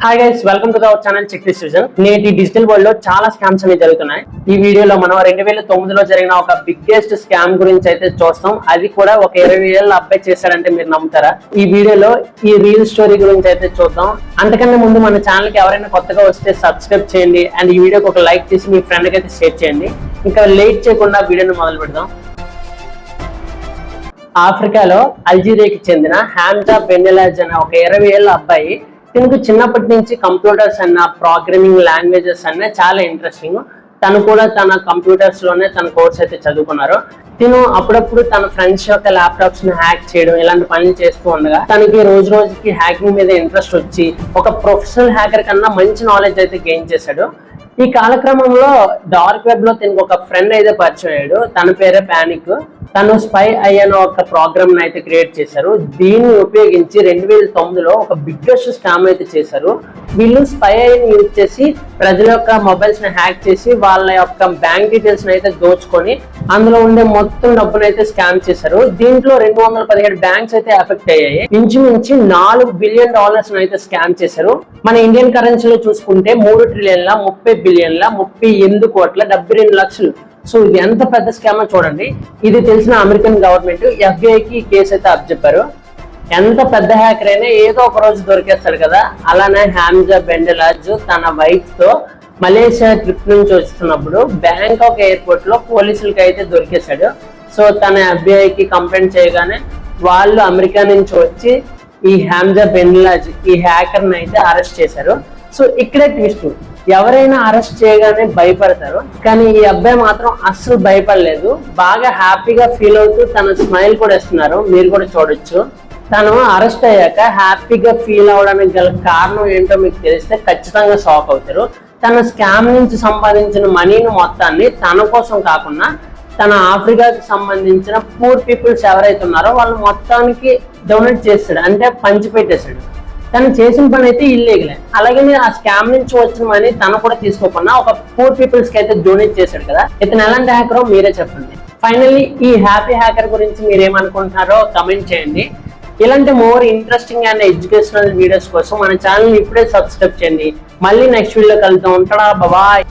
Hi guys, welcome to our channel check this vision. నేటి digital world లో చాలా scams అనేవి జరుగుతున్నాయి. ఈ వీడియోలో మనం 2009లో జరిగిన ఒక బిగ్గెస్ట్ స్కామ్ గురించి అయితే చూస్తాం. అది కూడా ఒక 20 ఏళ్ళ అబ్బాయి చేశాడంటే మీరు నమ్ముతారా? ఈ వీడియోలో ఈ రియల్ స్టోరీ గురించి అయితే చూద్దాం. అంతకన్నా ముందు మన ఛానల్ కి ఎవరైనా కొత్తగా వస్తే సబ్స్క్రైబ్ చేయండి అండ్ ఈ వీడియోకి ఒక లైక్ చేసి మీ ఫ్రెండ్ కి అయితే షేర్ చేయండి. ఇంకా లేట్ చేయకుండా వీడియోని మొదలు పెడదాం. ఆఫ్రికాలో అల్జీరియాకి చెందిన హామ్జా బెండెలాజ్ అనే ఒక 20 ఏళ్ళ అబ్బాయి, తనకు చిన్నప్పటి నుంచి కంప్యూటర్స్ అన్న ప్రోగ్రామింగ్ లాంగ్వేజెస్ అన్న చాలా ఇంట్రెస్టింగ్. తను కూడా తన కంప్యూటర్స్ లోనే తన కోర్స్ అయితే చదువుకున్నారు. తిను అప్పుడప్పుడు తన ఫ్రెండ్స్ యొక్క ల్యాప్టాప్స్ ని హ్యాక్ చేయడం ఇలాంటి పనులు చేస్తూ ఉండగా తనకి రోజు రోజుకి హ్యాకింగ్ మీద ఇంట్రెస్ట్ వచ్చి ఒక ప్రొఫెషనల్ హ్యాకర్ కన్నా మంచి నాలెడ్జ్ అయితే గెయిన్ చేశాడు. ఈ కాలక్రమంలో డార్క్ వెబ్ లో తనకు ఒక ఫ్రెండ్ అయితే పరిచయం అయ్యాడు. తన పేరే పానిక్. తను స్పై అయ్యన ఒక ప్రోగ్రామ్ అయితే క్రియేట్ చేశారు. దీన్ని ఉపయోగించి 2009లో ఒక బిగ్గెస్ట్ స్కామ్ అయితే చేశారు. వీళ్ళు స్పై ఐని యూజ్ చేసి ప్రజల యొక్క మొబైల్స్ ని హ్యాక్ చేసి వాళ్ళ యొక్క బ్యాంక్ డీటెయిల్స్ అయితే దోచుకొని అందులో ఉండే మొత్తం డబ్బును అయితే స్కామ్ చేశారు. దీంట్లో 217 బ్యాంక్స్ అయితే ఎఫెక్ట్ అయ్యాయి. ఇంచుమించి $4 బిలియన్ అయితే స్కామ్ చేశారు. మన ఇండియన్ కరెన్సీలో చూసుకుంటే 3 ట్రిలియన్ల 30 బిలియన్ల 38 కోట్ల 72 లక్షలు. సో ఇది ఎంత పెద్ద స్కామ్ చూడండి. ఇది తెలిసిన అమెరికన్ గవర్నమెంట్ FBI ఈ కేసు అయితే అప్పచెప్పారు. ఎంత పెద్ద హ్యాకర్ అయినా ఏదో ఒక రోజు దొరికేస్తాడు కదా. అలానే హామ్జా బెండెలాజ్ తన వైఫ్ తో మలేషియా ట్రిప్ నుంచి వస్తున్నప్పుడు బ్యాంకాక్ ఎయిర్పోర్ట్ లో పోలీసులకి అయితే దొరికేశాడు. సో తన FBI కంప్లైంట్ చేయగానే వాళ్ళు అమెరికా నుంచి వచ్చి ఈ హామ్జా బెండెలాజ్ ఈ హ్యాకర్ ని అయితే అరెస్ట్ చేశారు. సో ఇక్కడే ట్విస్ట్, ఎవరైనా అరెస్ట్ చేయగానే భయపడతారు, కానీ ఈ అబ్బాయి మాత్రం అస్సలు భయపడలేదు. బాగా హ్యాపీగా ఫీల్ అవుతూ తన స్మైల్ కూడా ఇస్తున్నారు. మీరు కూడా చూడొచ్చు. తను అరెస్ట్ అయ్యాక హ్యాపీగా ఫీల్ అవడానికి గల కారణం ఏంటో మీకు తెలిస్తే ఖచ్చితంగా షాక్ అవుతారు. తన స్కామ్ నుంచి సంపాదించిన మనీని మొత్తాన్ని తన కోసం కాకుండా తన ఆఫ్రికాకి సంబంధించిన పూర్ పీపుల్స్ ఎవరైతే ఉన్నారో వాళ్ళు మొత్తానికి డొనేట్ చేస్తాడు, అంటే పంచిపెట్టేశాడు. తను చేసిన పని అయితే ఇల్లీగలే. అలాగే ఆ స్కామ్ నుంచి వచ్చిన మనీ తను కూడా తీసుకోకుండా ఒక పూర్ పీపుల్స్ కి అయితే డొనేట్ చేశాడు కదా. ఇతను ఎలాంటి హ్యాకరో మీరే చెప్పండి. ఫైనల్లీ ఈ హ్యాపీ హ్యాకర్ గురించి మీరేమనుకుంటున్నారో కమెంట్ చేయండి. ఇలాంటి more interesting and educational videos కోసం మన ఛానల్ ఇప్పుడే సబ్స్క్రైబ్ చేయండి. మళ్ళీ నెక్స్ట్ వీడియో కలుద్దాం. ఉంటాడా, బాయ్.